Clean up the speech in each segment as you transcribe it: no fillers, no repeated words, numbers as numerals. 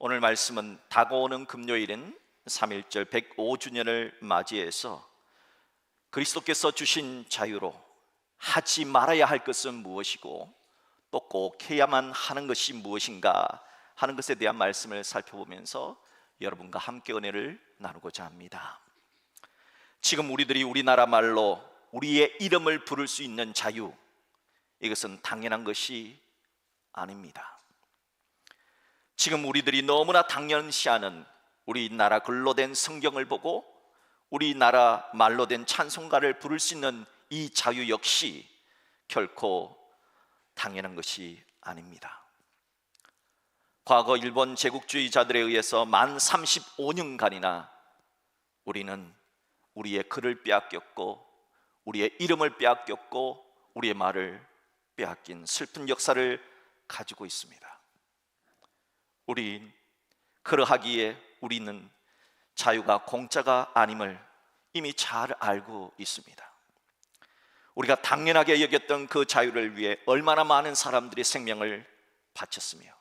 오늘 말씀은 다가오는 금요일인 3.1절 105주년을 맞이해서 그리스도께서 주신 자유로 하지 말아야 할 것은 무엇이고 또 꼭 해야만 하는 것이 무엇인가 하는 것에 대한 말씀을 살펴보면서 여러분과 함께 은혜를 나누고자 합니다. 지금 우리들이 우리나라 말로 우리의 이름을 부를 수 있는 자유, 이것은 당연한 것이 아닙니다. 지금 우리들이 너무나 당연시하는 우리나라 글로 된 성경을 보고 우리나라 말로 된 찬송가를 부를 수 있는 이 자유 역시 결코 당연한 것이 아닙니다. 과거 일본 제국주의자들에 의해서 만 35년간이나 우리는 우리의 글을 빼앗겼고 우리의 이름을 빼앗겼고 우리의 말을 빼앗긴 슬픈 역사를 가지고 있습니다. 그러하기에 우리는 자유가 공짜가 아님을 이미 잘 알고 있습니다. 우리가 당연하게 여겼던 그 자유를 위해 얼마나 많은 사람들이 생명을 바쳤으며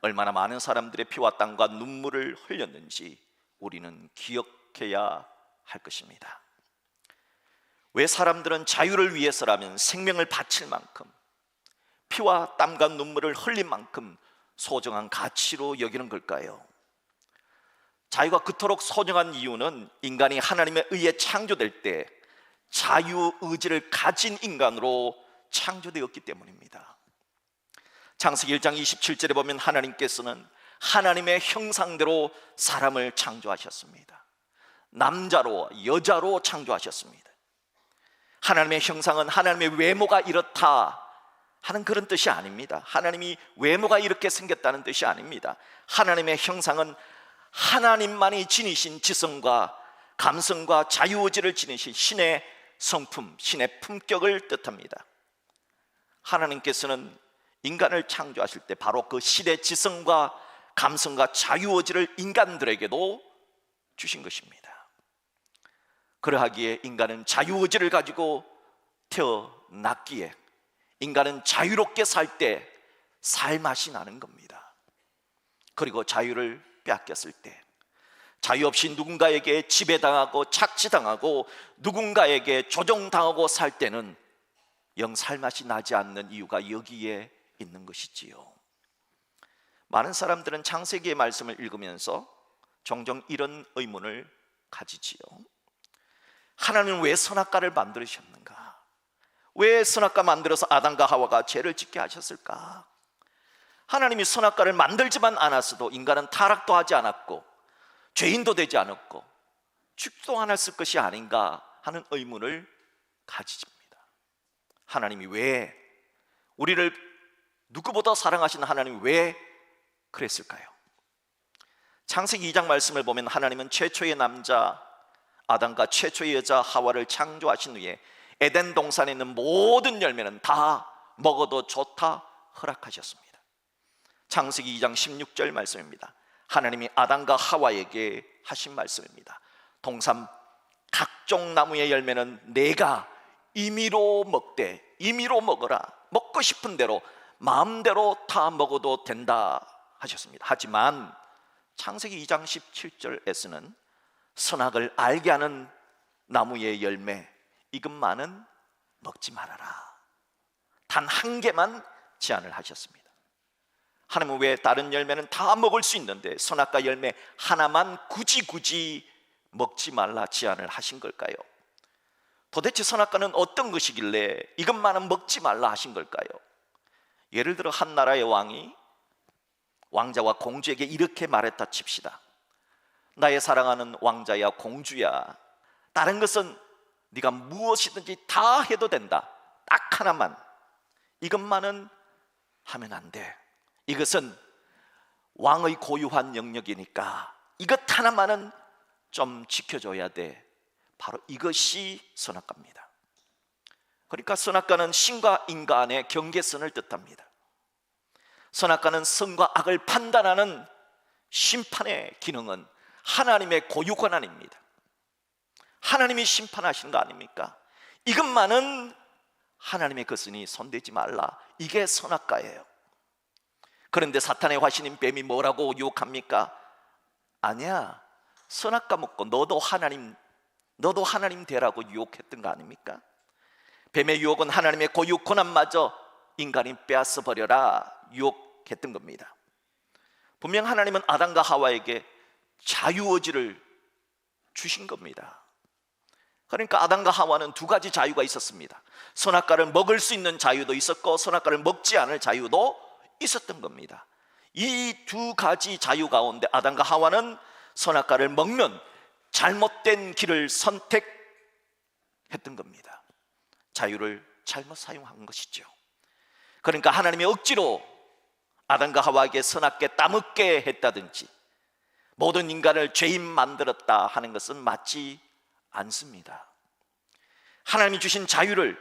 얼마나 많은 사람들의 피와 땀과 눈물을 흘렸는지 우리는 기억해야 할 것입니다. 왜 사람들은 자유를 위해서라면 생명을 바칠 만큼 피와 땀과 눈물을 흘린 만큼 소중한 가치로 여기는 걸까요? 자유가 그토록 소중한 이유는 인간이 하나님에 의해 창조될 때 자유의지를 가진 인간으로 창조되었기 때문입니다. 창세기 1장 27절에 보면 하나님께서는 하나님의 형상대로 사람을 창조하셨습니다. 남자로 여자로 창조하셨습니다. 하나님의 형상은 하나님의 외모가 이렇다 하는 그런 뜻이 아닙니다. 하나님이 외모가 이렇게 생겼다는 뜻이 아닙니다. 하나님의 형상은 하나님만이 지니신 지성과 감성과 자유의지를 지니신 신의 성품, 신의 품격을 뜻합니다. 하나님께서는 인간을 창조하실 때 바로 그 신의 지성과 감성과 자유의지를 인간들에게도 주신 것입니다. 그러하기에 인간은 자유의지를 가지고 태어났기에 인간은 자유롭게 살 때 살맛이 나는 겁니다. 그리고 자유를 빼앗겼을 때 자유 없이 누군가에게 지배당하고 착취당하고 누군가에게 조종당하고 살 때는 영 살맛이 나지 않는 이유가 여기에 있는 것이지요. 많은 사람들은 창세기의 말씀을 읽으면서 종종 이런 의문을 가지지요. 하나님은 왜 선악과를 만드셨는가? 왜 선악과 만들어서 아담과 하와가 죄를 짓게 하셨을까? 하나님이 선악과를 만들지만 않았어도 인간은 타락도 하지 않았고 죄인도 되지 않았고 죽도 않았을 것이 아닌가 하는 의문을 가집니다. 하나님이 왜, 우리를 누구보다 사랑하시는 하나님이 왜 그랬을까요? 창세기 2장 말씀을 보면 하나님은 최초의 남자 아담과 최초의 여자 하와를 창조하신 후에 에덴 동산에 있는 모든 열매는 다 먹어도 좋다 허락하셨습니다. 창세기 2장 16절 말씀입니다. 하나님이 아담과 하와에게 하신 말씀입니다. 동산 각종 나무의 열매는 내가 임의로 먹되 임의로 먹어라. 먹고 싶은 대로 마음대로 다 먹어도 된다 하셨습니다. 하지만 창세기 2장 17절에서는 선악을 알게 하는 나무의 열매 이것만은 먹지 말아라. 단 한 개만 제한을 하셨습니다. 하나님은 왜 다른 열매는 다 먹을 수 있는데 선악과 열매 하나만 굳이 먹지 말라 제한을 하신 걸까요? 도대체 선악과는 어떤 것이길래 이것만은 먹지 말라 하신 걸까요? 예를 들어 한 나라의 왕이 왕자와 공주에게 이렇게 말했다 칩시다. 나의 사랑하는 왕자야 공주야, 다른 것은 네가 무엇이든지 다 해도 된다. 딱 하나만, 이것만은 하면 안 돼. 이것은 왕의 고유한 영역이니까 이것 하나만은 좀 지켜줘야 돼. 바로 이것이 선악과입니다. 그러니까 선악과는 신과 인간의 경계선을 뜻합니다. 선악과는 선과 악을 판단하는 심판의 기능은 하나님의 고유 권한입니다. 하나님이 심판하시는 거 아닙니까? 이것만은 하나님의 것이니 손대지 말라. 이게 선악과예요. 그런데 사탄의 화신인 뱀이 뭐라고 유혹합니까? 아니야, 선악과 먹고 너도 하나님 되라고 유혹했던 거 아닙니까? 뱀의 유혹은 하나님의 고유 권한마저 인간이 빼앗아 버려라 유혹했던 겁니다. 분명 하나님은 아담과 하와에게 자유의지를 주신 겁니다. 그러니까 아담과 하와는 두 가지 자유가 있었습니다. 선악과를 먹을 수 있는 자유도 있었고 선악과를 먹지 않을 자유도 있었던 겁니다. 이 두 가지 자유 가운데 아담과 하와는 선악과를 먹는 잘못된 길을 선택했던 겁니다. 자유를 잘못 사용한 것이죠. 그러니까 하나님이 억지로 아담과 하와에게 선악게 따먹게 했다든지 모든 인간을 죄인 만들었다 하는 것은 맞지 않습니다. 하나님이 주신 자유를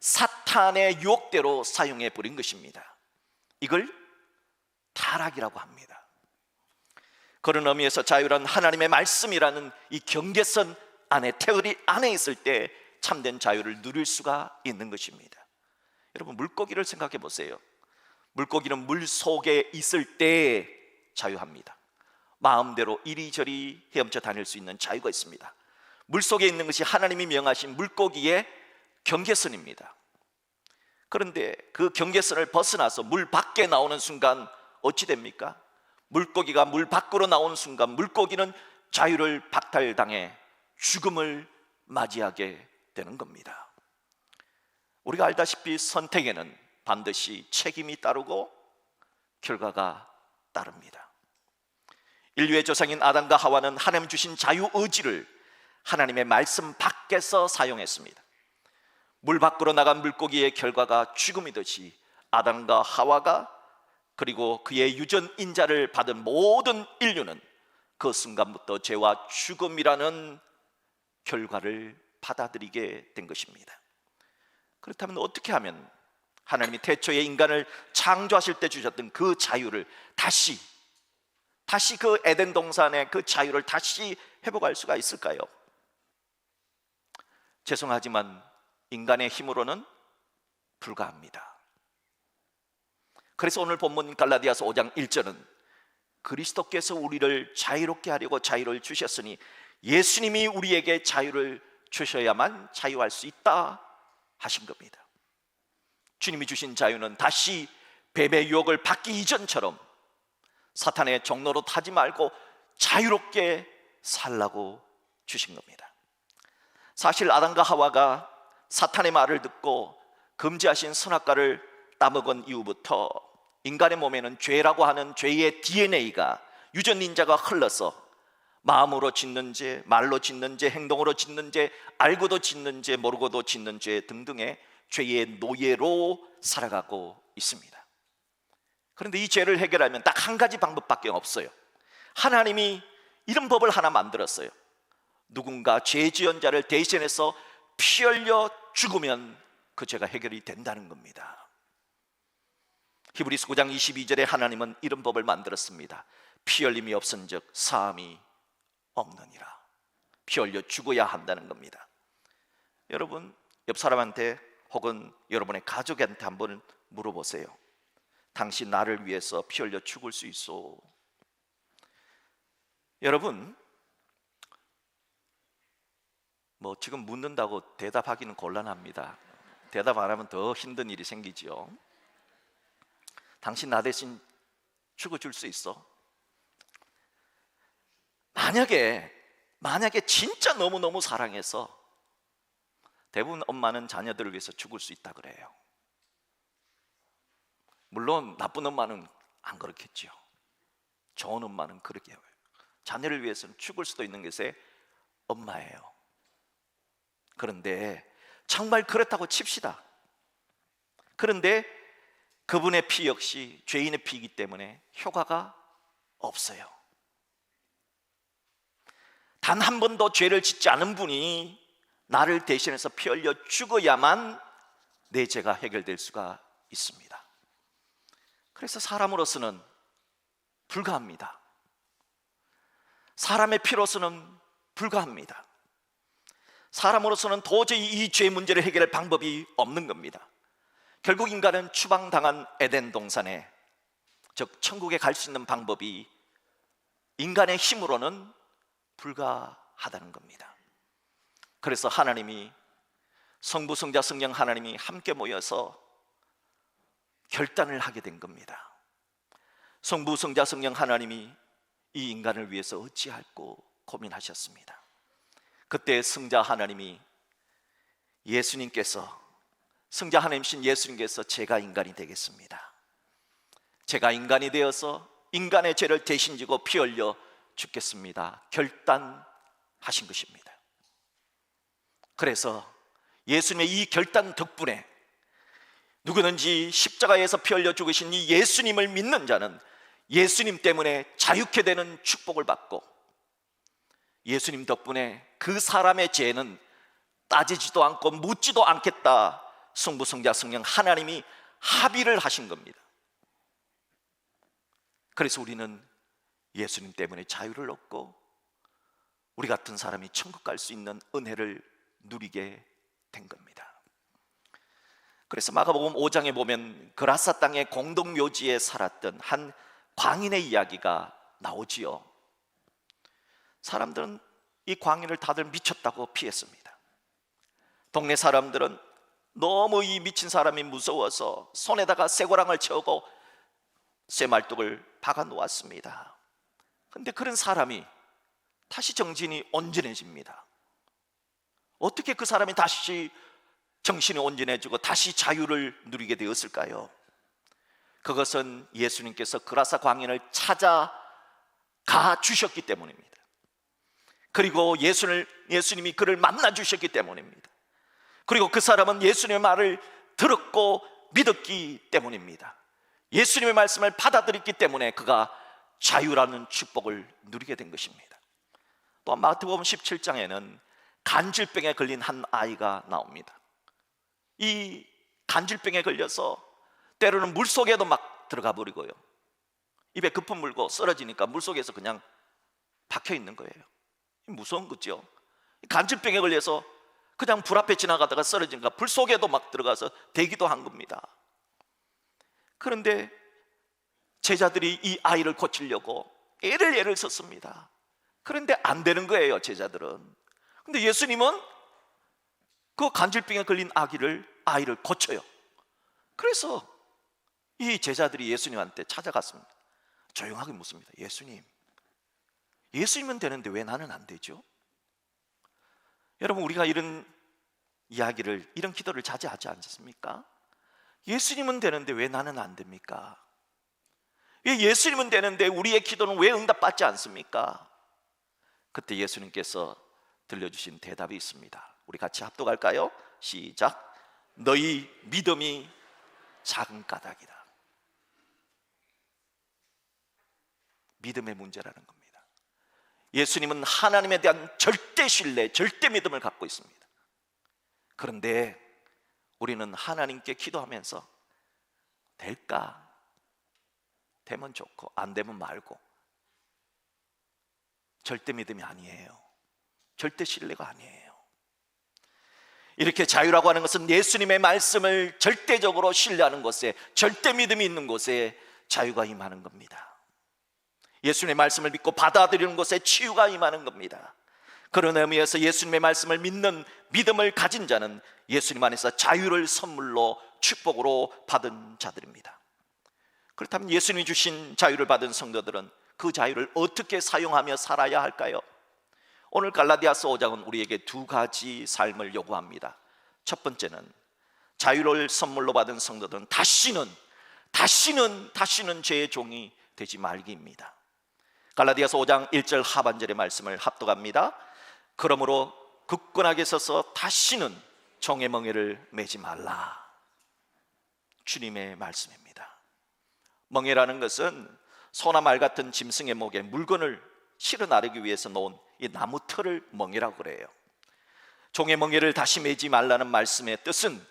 사탄의 유혹대로 사용해 버린 것입니다. 이걸 타락이라고 합니다. 그런 의미에서 자유란 하나님의 말씀이라는 이 경계선 안에, 테두리 안에 있을 때 참된 자유를 누릴 수가 있는 것입니다. 여러분, 물고기를 생각해 보세요. 물고기는 물 속에 있을 때 자유합니다. 마음대로 이리저리 헤엄쳐 다닐 수 있는 자유가 있습니다. 물 속에 있는 것이 하나님이 명하신 물고기의 경계선입니다. 그런데 그 경계선을 벗어나서 물 밖에 나오는 순간 어찌 됩니까? 물고기가 물 밖으로 나오는 순간 물고기는 자유를 박탈당해 죽음을 맞이하게 되는 겁니다. 우리가 알다시피 선택에는 반드시 책임이 따르고 결과가 따릅니다. 인류의 조상인 아담과 하와는 하나님 주신 자유의지를 하나님의 말씀 밖에서 사용했습니다. 물 밖으로 나간 물고기의 결과가 죽음이듯이 아담과 하와가 그리고 그의 유전 인자를 받은 모든 인류는 그 순간부터 죄와 죽음이라는 결과를 받아들이게 된 것입니다. 그렇다면 어떻게 하면 하나님이 태초에 인간을 창조하실 때 주셨던 그 자유를 다시 그 에덴 동산의 그 자유를 다시 회복할 수가 있을까요? 죄송하지만 인간의 힘으로는 불가합니다. 그래서 오늘 본문 갈라디아서 5장 1절은 그리스도께서 우리를 자유롭게 하려고 자유를 주셨으니 예수님이 우리에게 자유를 주셔야만 자유할 수 있다 하신 겁니다. 주님이 주신 자유는 다시 뱀의 유혹을 받기 이전처럼 사탄의 종로로 타지 말고 자유롭게 살라고 주신 겁니다. 사실 아담과 하와가 사탄의 말을 듣고 금지하신 선악과를 따먹은 이후부터 인간의 몸에는 죄라고 하는 죄의 DNA가 유전인자가 흘러서 마음으로 짓는 죄, 말로 짓는 죄, 행동으로 짓는 죄, 알고도 짓는 죄, 모르고도 짓는 죄 등등의 죄의 노예로 살아가고 있습니다. 그런데 이 죄를 해결하면 딱 한 가지 방법밖에 없어요. 하나님이 이런 법을 하나 만들었어요. 누군가 죄 지은 자를 대신해서 피 흘려 죽으면 그 죄가 해결이 된다는 겁니다. 히브리서 9장 22절에 하나님은 이런 법을 만들었습니다. 피 흘림이 없은즉 사함이 없느니라. 피 흘려 죽어야 한다는 겁니다. 여러분, 옆 사람한테 혹은 여러분의 가족한테 한번 물어보세요. 당신 나를 위해서 피 흘려 죽을 수 있어? 여러분, 뭐 지금 묻는다고 대답하기는 곤란합니다. 대답 안 하면 더 힘든 일이 생기지요. 당신 나 대신 죽어줄 수 있어? 만약에 진짜 너무너무 사랑해서 대부분 엄마는 자녀들을 위해서 죽을 수 있다 그래요. 물론 나쁜 엄마는 안 그렇겠죠. 좋은 엄마는 그렇게 해요. 자녀를 위해서는 죽을 수도 있는 것이 엄마예요. 그런데 정말 그렇다고 칩시다. 그런데 그분의 피 역시 죄인의 피이기 때문에 효과가 없어요. 단 한 번도 죄를 짓지 않은 분이 나를 대신해서 피 흘려 죽어야만 내 죄가 해결될 수가 있습니다. 그래서 사람으로서는 불가합니다. 사람의 피로서는 불가합니다. 사람으로서는 도저히 이 죄 문제를 해결할 방법이 없는 겁니다. 결국 인간은 추방당한 에덴 동산에 즉 천국에 갈 수 있는 방법이 인간의 힘으로는 불가하다는 겁니다. 그래서 하나님이, 성부, 성자, 성령 하나님이 함께 모여서 결단을 하게 된 겁니다. 성부, 성자, 성령 하나님이 이 인간을 위해서 어찌할꼬 고민하셨습니다. 그때 성자 하나님이, 예수님께서, 성자 하나님이신 예수님께서 제가 인간이 되겠습니다, 제가 인간이 되어서 인간의 죄를 대신 지고 피 흘려 죽겠습니다, 결단하신 것입니다. 그래서 예수님의 이 결단 덕분에 누구든지 십자가에서 피 흘려 죽으신 이 예수님을 믿는 자는 예수님 때문에 자유케 되는 축복을 받고, 예수님 덕분에 그 사람의 죄는 따지지도 않고 묻지도 않겠다, 성부, 성자, 성령 하나님이 합의를 하신 겁니다. 그래서 우리는 예수님 때문에 자유를 얻고 우리 같은 사람이 천국 갈 수 있는 은혜를 누리게 된 겁니다. 그래서 마가복음 5장에 보면 그라사 땅의 공동묘지에 살았던 한 광인의 이야기가 나오지요. 사람들은 이 광인을 다들 미쳤다고 피했습니다. 동네 사람들은 너무 이 미친 사람이 무서워서 손에다가 쇠고랑을 채우고 쇠말뚝을 박아 놓았습니다. 그런데 그런 사람이 다시 정신이 온전해집니다. 어떻게 그 사람이 다시 정신이 온전해지고 다시 자유를 누리게 되었을까요? 그것은 예수님께서 그라사 광인을 찾아가 주셨기 때문입니다. 그리고 예수님이 그를 만나 주셨기 때문입니다. 그리고 그 사람은 예수님의 말을 들었고 믿었기 때문입니다. 예수님의 말씀을 받아들였기 때문에 그가 자유라는 축복을 누리게 된 것입니다. 또한 마태복음 17장에는 간질병에 걸린 한 아이가 나옵니다. 이 간질병에 걸려서 때로는 물속에도 막 들어가 버리고요, 입에 거품 물고 쓰러지니까 물속에서 그냥 박혀 있는 거예요. 무서운 거죠. 간질병에 걸려서 그냥 불 앞에 지나가다가 쓰러지니까 불 속에도 막 들어가서 대기도 한 겁니다. 그런데 제자들이 이 아이를 고치려고 애를 썼습니다. 그런데 안 되는 거예요, 제자들은. 근데 예수님은 그 간질병에 걸린 아이를 고쳐요. 그래서 이 제자들이 예수님한테 찾아갔습니다. 조용하게 묻습니다. 예수님은 되는데 왜 나는 안 되죠? 여러분, 우리가 이런 이야기를, 이런 기도를 자주 하지 않습니까? 예수님은 되는데 왜 나는 안 됩니까? 예수님은 되는데 우리의 기도는 왜 응답받지 않습니까? 그때 예수님께서 들려주신 대답이 있습니다. 우리 같이 합독할까요? 시작. 너희 믿음이 작은 까닭이다. 믿음의 문제라는 겁니다. 예수님은 하나님에 대한 절대 신뢰, 절대 믿음을 갖고 있습니다. 그런데 우리는 하나님께 기도하면서 될까? 되면 좋고 안 되면 말고, 절대 믿음이 아니에요. 절대 신뢰가 아니에요. 이렇게 자유라고 하는 것은 예수님의 말씀을 절대적으로 신뢰하는 곳에, 절대 믿음이 있는 곳에 자유가 임하는 겁니다. 예수님의 말씀을 믿고 받아들이는 곳에 치유가 임하는 겁니다. 그런 의미에서 예수님의 말씀을 믿는 믿음을 가진 자는 예수님 안에서 자유를 선물로, 축복으로 받은 자들입니다. 그렇다면 예수님이 주신 자유를 받은 성도들은 그 자유를 어떻게 사용하며 살아야 할까요? 오늘 갈라디아서 5장은 우리에게 두 가지 삶을 요구합니다. 첫 번째는 자유를 선물로 받은 성도들은 다시는 죄의 종이 되지 말기입니다. 갈라디아서 5장 1절 하반절의 말씀을 합독합니다. 그러므로 굳건하게 서서 다시는 종의 멍에를 매지 말라. 주님의 말씀입니다. 멍에라는 것은 소나 말 같은 짐승의 목에 물건을 실어 나르기 위해서 놓은 이 나무 틀을 멍에라고 그래요. 종의 멍에를 다시 매지 말라는 말씀의 뜻은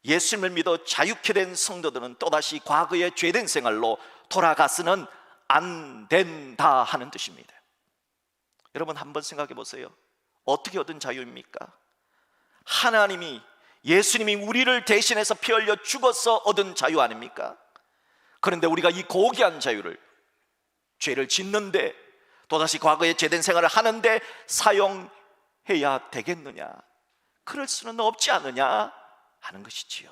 예수님을 믿어 자유케 된 성도들은 또다시 과거의 죄된 생활로 돌아가서는 안 된다 하는 뜻입니다. 여러분, 한번 생각해 보세요. 어떻게 얻은 자유입니까? 예수님이 우리를 대신해서 피 흘려 죽어서 얻은 자유 아닙니까? 그런데 우리가 이 고귀한 자유를 죄를 짓는데 또다시 과거의 죄된 생활을 하는데 사용해야 되겠느냐? 그럴 수는 없지 않느냐 하는 것이지요.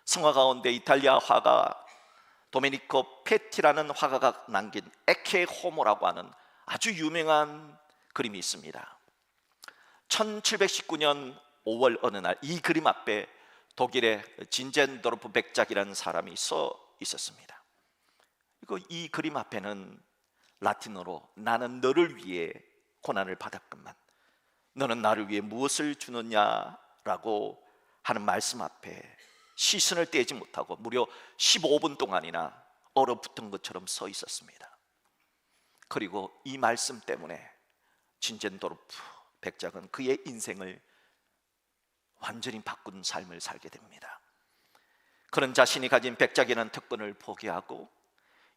성화 가운데 이탈리아 화가 도메니코 페티라는 화가가 남긴 에케 호모라고 하는 아주 유명한 그림이 있습니다. 1719년 5월 어느 날 이 그림 앞에 독일의 진젠도르프 백작이라는 사람이 서 있었습니다. 이 그림 앞에는 라틴어로 나는 너를 위해 고난을 받았건만 너는 나를 위해 무엇을 주느냐라고 하는 말씀 앞에 시선을 떼지 못하고 무려 15분 동안이나 얼어붙은 것처럼 서 있었습니다. 그리고 이 말씀 때문에 진젠도르프 백작은 그의 인생을 완전히 바꾼 삶을 살게 됩니다. 그런 자신이 가진 백작이라는 특권을 포기하고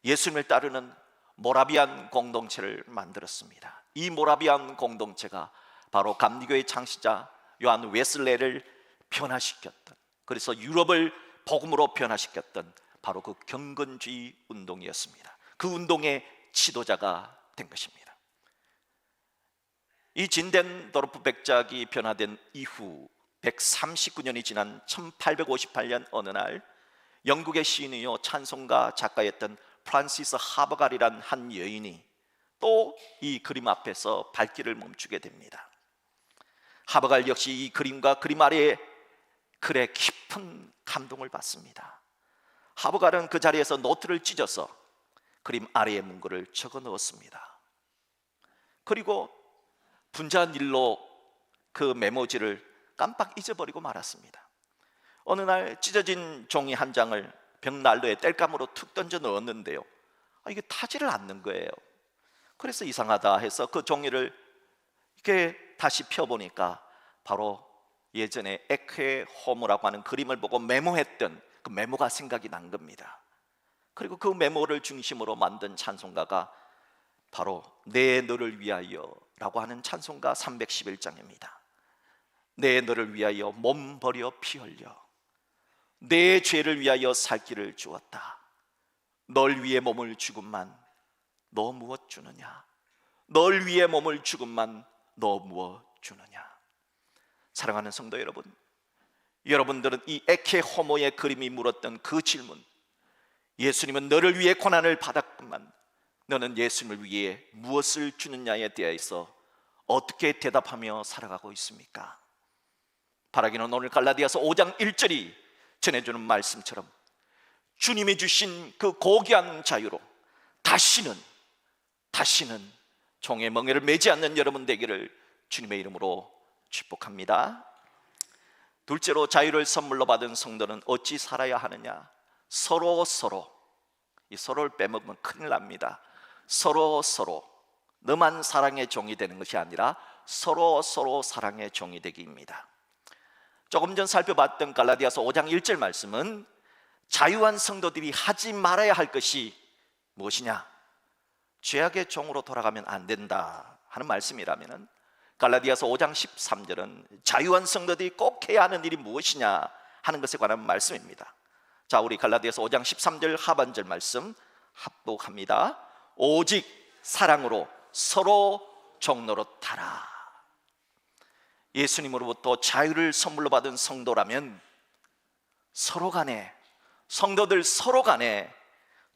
예수님을 따르는 모라비안 공동체를 만들었습니다. 이 모라비안 공동체가 바로 감리교의 창시자 요한 웨슬레를 변화시켰던, 그래서 유럽을 복음으로 변화시켰던 바로 그 경건주의 운동이었습니다. 그 운동의 지도자가 된 것입니다. 이 진덴도르프 백작이 변화된 이후 139년이 지난 1858년 어느 날 영국의 시인이요 찬송가 작가였던 프란시스 하버갈이란 한 여인이 또 이 그림 앞에서 발길을 멈추게 됩니다. 하버갈 역시 이 그림과 그림 아래에 글에 깊은 감동을 받습니다. 하버갈은 그 자리에서 노트를 찢어서 그림 아래에 문구를 적어 넣었습니다. 그리고 분주한 일로 그 메모지를 깜빡 잊어버리고 말았습니다. 어느 날 찢어진 종이 한 장을 벽난로에 땔감으로 툭 던져 넣었는데요, 이게 타지를 않는 거예요. 그래서 이상하다 해서 그 종이를 이렇게 다시 펴보니까 바로 예전에 에케 호모라고 하는 그림을 보고 메모했던 그 메모가 생각이 난 겁니다. 그리고 그 메모를 중심으로 만든 찬송가가 바로 내 너를 위하여 라고 하는 찬송가 311장입니다. 내 너를 위하여 몸 버려 피 흘려 내 죄를 위하여 살 길을 주었다. 널 위해 몸을 주건만 너 무엇 주느냐? 널 위해 몸을 주건만 너 무엇 주느냐? 사랑하는 성도 여러분, 여러분들은 이 에케 호모의 그림이 물었던 그 질문, 예수님은 너를 위해 고난을 받았건만 너는 예수님을 위해 무엇을 주느냐에 대해서 어떻게 대답하며 살아가고 있습니까? 바라기는 오늘 갈라디아서 5장 1절이 전해주는 말씀처럼 주님이 주신 그 고귀한 자유로 다시는 종의 멍에를 매지 않는 여러분 되기를 주님의 이름으로 축복합니다. 둘째로, 자유를 선물로 받은 성도는 어찌 살아야 하느냐? 서로 이 서로를 빼먹으면 큰일 납니다. 서로 너만 사랑의 종이 되는 것이 아니라 서로 사랑의 종이 되기입니다. 조금 전 살펴봤던 갈라디아서 5장 1절 말씀은 자유한 성도들이 하지 말아야 할 것이 무엇이냐? 죄악의 종으로 돌아가면 안 된다 하는 말씀이라면, 갈라디아서 5장 13절은 자유한 성도들이 꼭 해야 하는 일이 무엇이냐 하는 것에 관한 말씀입니다. 자, 우리 갈라디아서 5장 13절 하반절 말씀 합독합니다. 오직 사랑으로 서로 종노릇하라. 예수님으로부터 자유를 선물로 받은 성도라면 서로 간에, 성도들 서로 간에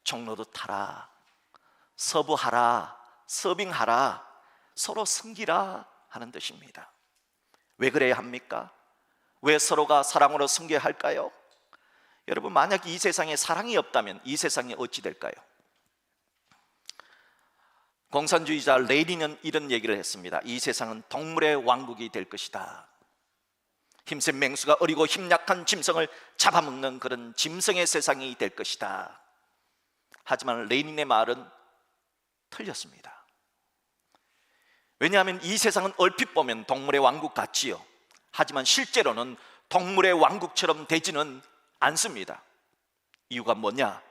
종노릇하라, 서브하라, 서빙하라, 서로 섬기라 하는 뜻입니다. 왜 그래야 합니까? 왜 서로가 사랑으로 섬겨야 할까요? 여러분, 만약 이 세상에 사랑이 없다면 이 세상이 어찌 될까요? 공산주의자 레닌은 이런 얘기를 했습니다. 이 세상은 동물의 왕국이 될 것이다. 힘센 맹수가 어리고 힘약한 짐승을 잡아먹는 그런 짐승의 세상이 될 것이다. 하지만 레닌의 말은 틀렸습니다. 왜냐하면 이 세상은 얼핏 보면 동물의 왕국 같지요. 하지만 실제로는 동물의 왕국처럼 되지는 않습니다. 이유가 뭐냐?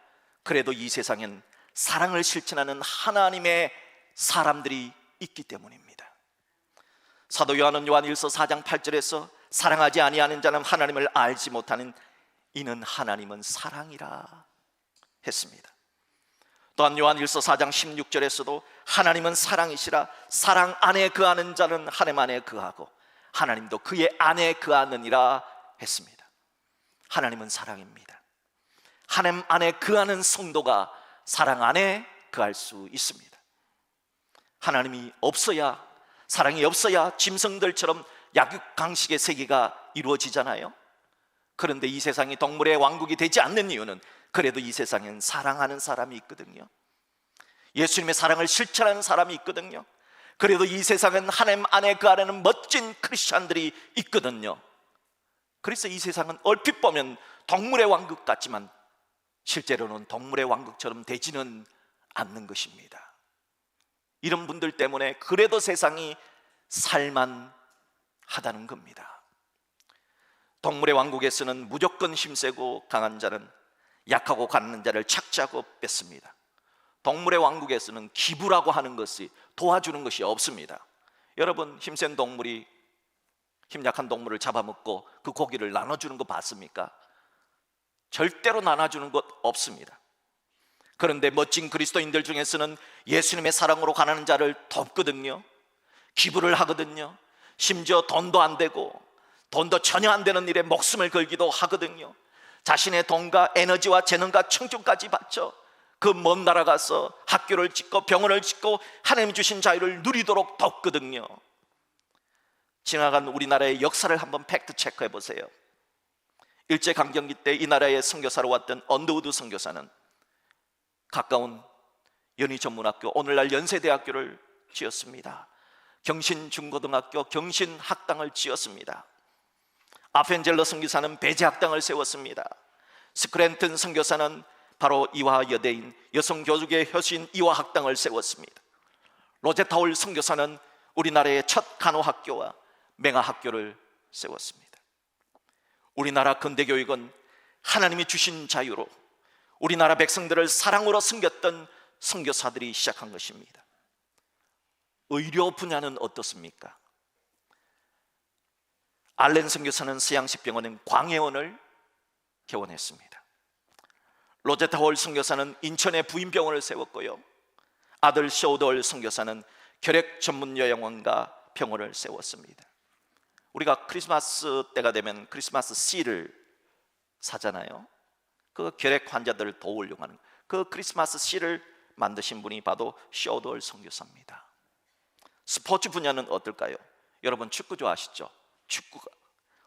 그래도 이 세상엔 사랑을 실천하는 하나님의 사람들이 있기 때문입니다. 사도 요한은 요한일서 4장 8절에서 사랑하지 아니하는 자는 하나님을 알지 못하는 이는 하나님은 사랑이라. 했습니다. 또한 요한일서 4장 16절에서도 하나님은 사랑이시라 사랑 안에 거하는 자는 하나님 안에 거하고 하나님도 그의 안에 거하느니라 했습니다. 하나님은 사랑입니다. 하나님 안에 거하는 성도가 사랑 안에 거할 수 있습니다. 하나님이 없어야, 사랑이 없어야 짐승들처럼 약육강식의 세계가 이루어지잖아요. 그런데 이 세상이 동물의 왕국이 되지 않는 이유는 그래도 이 세상엔 사랑하는 사람이 있거든요. 예수님의 사랑을 실천하는 사람이 있거든요. 그래도 이 세상은 하나님 안에 거하는 멋진 크리스찬들이 있거든요. 그래서 이 세상은 얼핏 보면 동물의 왕국 같지만 실제로는 동물의 왕국처럼 되지는 않는 것입니다. 이런 분들 때문에 그래도 세상이 살만하다는 겁니다. 동물의 왕국에서는 무조건 힘세고 강한 자는 약하고 가난한 자를 착취하고 뺏습니다. 동물의 왕국에서는 기부라고 하는 것이, 도와주는 것이 없습니다. 여러분, 힘센 동물이 힘약한 동물을 잡아먹고 그 고기를 나눠주는 거 봤습니까? 절대로 나눠주는 것 없습니다. 그런데 멋진 그리스도인들 중에서는 예수님의 사랑으로 가난한 자를 돕거든요. 기부를 하거든요. 심지어 돈도 안 되고 돈도 전혀 안 되는 일에 목숨을 걸기도 하거든요. 자신의 돈과 에너지와 재능과 청춘까지 바쳐 그 먼 나라 가서 학교를 짓고 병원을 짓고 하나님 주신 자유를 누리도록 돕거든요. 지나간 우리나라의 역사를 한번 팩트 체크해 보세요. 일제강점기 때 이 나라에 선교사로 왔던 언더우드 선교사는 가까운 연희전문학교, 오늘날 연세대학교를 지었습니다. 경신중고등학교, 경신학당을 지었습니다. 아펜젤러 선교사는 배제학당을 세웠습니다. 스크랜튼 선교사는 바로 이화여대인 여성교육의 효신 이화학당을 세웠습니다. 로제타울 선교사는 우리나라의 첫 간호학교와 맹아학교를 세웠습니다. 우리나라 근대교육은 하나님이 주신 자유로 우리나라 백성들을 사랑으로 섬겼던 선교사들이 시작한 것입니다. 의료 분야는 어떻습니까? 알렌 선교사는 서양식 병원인 광해원을 개원했습니다. 로제타홀 선교사는 인천에 부인병원을 세웠고요, 아들 쇼돌 선교사는 결핵 전문 요양원과 병원을 세웠습니다. 우리가 크리스마스 때가 되면 크리스마스 씨를 사잖아요. 그 결핵 환자들을 도우려고 하는 그 크리스마스 씨를 만드신 분이 바로 쇼돌 선교사입니다. 스포츠 분야는 어떨까요? 여러분 축구 좋아하시죠? 축구가,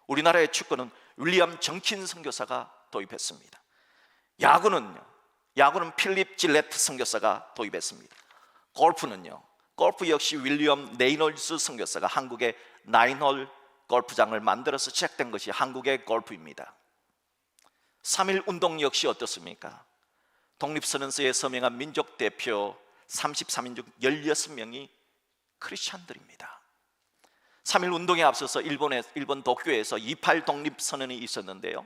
우리나라의 축구는 윌리엄 정킨 선교사가 도입했습니다. 야구는 필립 질레트 선교사가 도입했습니다. 골프 역시 윌리엄 네이놀스 선교사가 한국의 나인홀 골프장을 만들어서 시작된 것이 한국의 골프입니다. 3.1 운동 역시 어떻습니까? 독립선언서에 서명한 민족 대표 33인 중 16명이 크리스찬들입니다. 3.1 운동에 앞서서 일본 도쿄에서 28 독립선언이 있었는데요,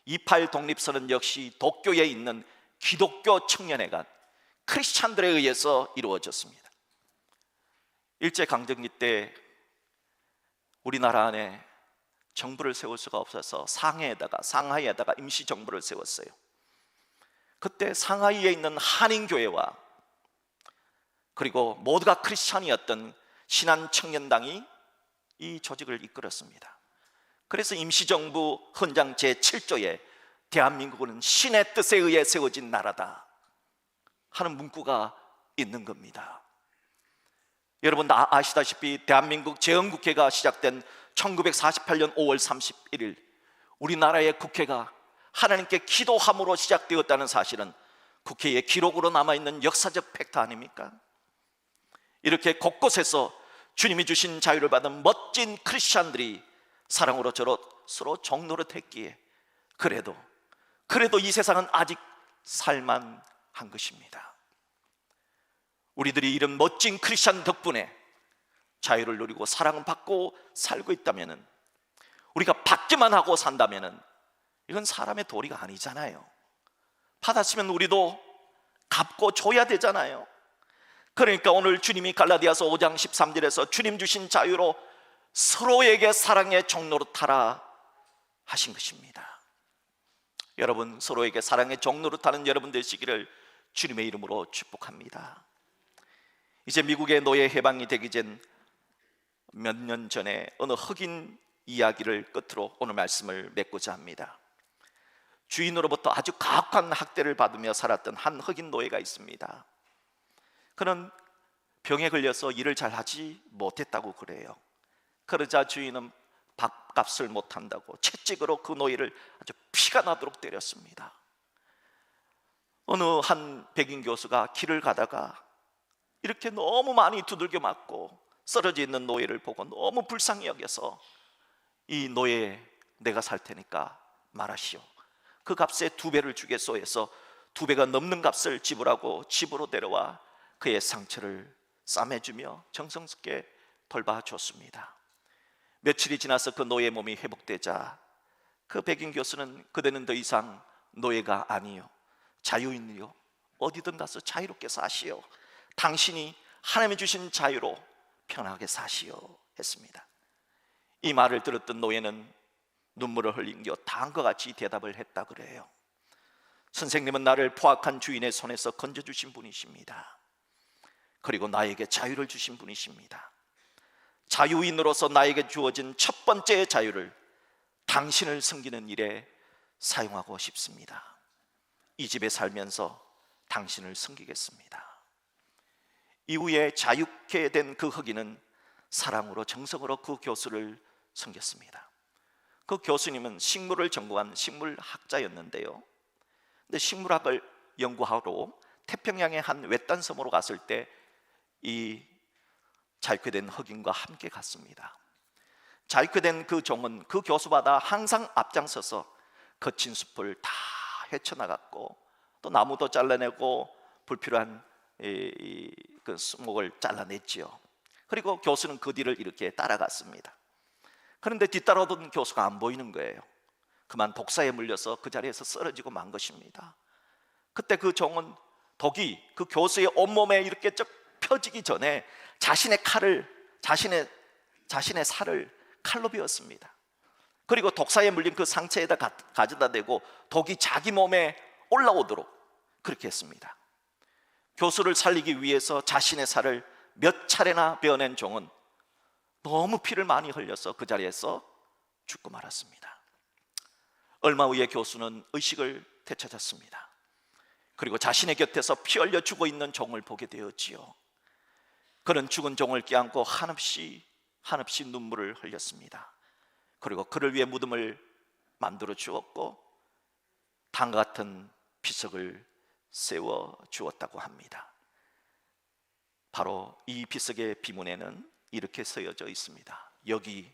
28 독립선언 역시 도쿄에 있는 기독교 청년회관 크리스찬들에 의해서 이루어졌습니다. 일제강점기 때 우리나라 안에 정부를 세울 수가 없어서 상하이에다가 임시정부를 세웠어요. 그때 상하이에 있는 한인교회와 그리고 모두가 크리스찬이었던 신한청년당이 이 조직을 이끌었습니다. 그래서 임시정부 헌장 제7조에 대한민국은 신의 뜻에 의해 세워진 나라다 하는 문구가 있는 겁니다. 여러분 아시다시피 대한민국 재헌국회가 시작된 1948년 5월 31일 우리나라의 국회가 하나님께 기도함으로 시작되었다는 사실은 국회의 기록으로 남아있는 역사적 팩트 아닙니까? 이렇게 곳곳에서 주님이 주신 자유를 받은 멋진 크리스찬들이 사랑으로 서로 종노릇했기에 그래도 이 세상은 아직 살만한 것입니다. 우리들이 이런 멋진 크리스찬 덕분에 자유를 누리고 사랑을 받고 살고 있다면, 우리가 받기만 하고 산다면 이건 사람의 도리가 아니잖아요. 받았으면 우리도 갚고 줘야 되잖아요. 그러니까 오늘 주님이 갈라디아서 5장 13절에서 주님 주신 자유로 서로에게 사랑의 종로로 타라 하신 것입니다. 여러분, 서로에게 사랑의 종노릇하는 여러분 되시기를 주님의 이름으로 축복합니다. 이제 미국의 노예 해방이 되기 전 몇 년 전에 어느 흑인 이야기를 끝으로 오늘 말씀을 맺고자 합니다. 주인으로부터 아주 가혹한 학대를 받으며 살았던 한 흑인 노예가 있습니다. 그는 병에 걸려서 일을 잘 하지 못했다고 그래요. 그러자 주인은 밥값을 못한다고 채찍으로 그 노예를 아주 피가 나도록 때렸습니다. 어느 한 백인 교수가 길을 가다가 이렇게 너무 많이 두들겨 맞고 쓰러져 있는 노예를 보고 너무 불쌍히 여겨서 이 노예 내가 살 테니까 말하시오, 그 값에 2배를 주겠소 해서 2배가 넘는 값을 지불하고 집으로 데려와 그의 상처를 싸매주며 정성스럽게 돌봐줬습니다. 며칠이 지나서 그 노예 몸이 회복되자 그 백인 교수는 그대는 더 이상 노예가 아니요, 자유인이요, 어디든 가서 자유롭게 사시오, 당신이 하나님이 주신 자유로 편하게 사시오 했습니다. 이 말을 들었던 노예는 눈물을 흘리며 다음과 같이 대답을 했다 그래요. 선생님은 나를 포악한 주인의 손에서 건져주신 분이십니다. 그리고 나에게 자유를 주신 분이십니다. 자유인으로서 나에게 주어진 첫 번째 자유를 당신을 섬기는 일에 사용하고 싶습니다. 이 집에 살면서 당신을 섬기겠습니다. 이후에 자유케 된 그 흑인은 사랑으로 정성으로 그 교수를 섬겼습니다. 그 교수님은 식물을 전공한 식물학자였는데요, 근데 식물학을 연구하러 태평양의 한 외딴 섬으로 갔을 때 이 자유케 된 흑인과 함께 갔습니다. 자유케 된 그 종은 그 교수보다 항상 앞장서서 거친 숲을 다 헤쳐나갔고 또 나무도 잘라내고 불필요한 그 수목을 잘라냈지요. 그리고 교수는 그 뒤를 이렇게 따라갔습니다. 그런데 뒤따라오던 교수가 안 보이는 거예요. 그만 독사에 물려서 그 자리에서 쓰러지고 만 것입니다. 그때 그 종은 독이 그 교수의 온몸에 이렇게 쭉 펴지기 전에 자신의 살을 칼로 베었습니다. 그리고 독사에 물린 그 상처에다 가져다 대고 독이 자기 몸에 올라오도록 그렇게 했습니다. 교수를 살리기 위해서 자신의 살을 몇 차례나 베어낸 종은 너무 피를 많이 흘려서 그 자리에서 죽고 말았습니다. 얼마 후에 교수는 의식을 되찾았습니다. 그리고 자신의 곁에서 피 흘려 죽어 있는 종을 보게 되었지요. 그는 죽은 종을 껴안고 한없이 눈물을 흘렸습니다. 그리고 그를 위해 무덤을 만들어 주었고 당과 같은 비석을 세워 주었다고 합니다. 바로 이 비석의 비문에는 이렇게 쓰여져 있습니다. 여기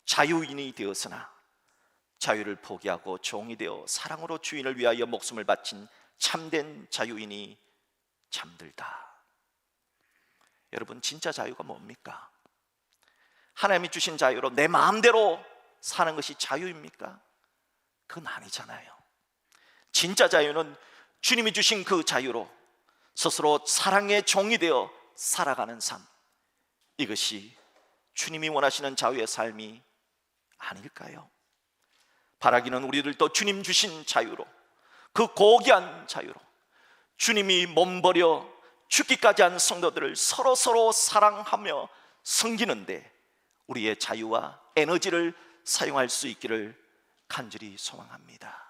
자유인이 되었으나 자유를 포기하고 종이 되어 사랑으로 주인을 위하여 목숨을 바친 참된 자유인이 잠들다. 여러분, 진짜 자유가 뭡니까? 하나님이 주신 자유로 내 마음대로 사는 것이 자유입니까? 그건 아니잖아요. 진짜 자유는 주님이 주신 그 자유로 스스로 사랑의 종이 되어 살아가는 삶, 이것이 주님이 원하시는 자유의 삶이 아닐까요? 바라기는 우리들도 주님 주신 자유로, 그 고귀한 자유로 주님이 몸버려 죽기까지 한 성도들을 서로 사랑하며 섬기는데 우리의 자유와 에너지를 사용할 수 있기를 간절히 소망합니다.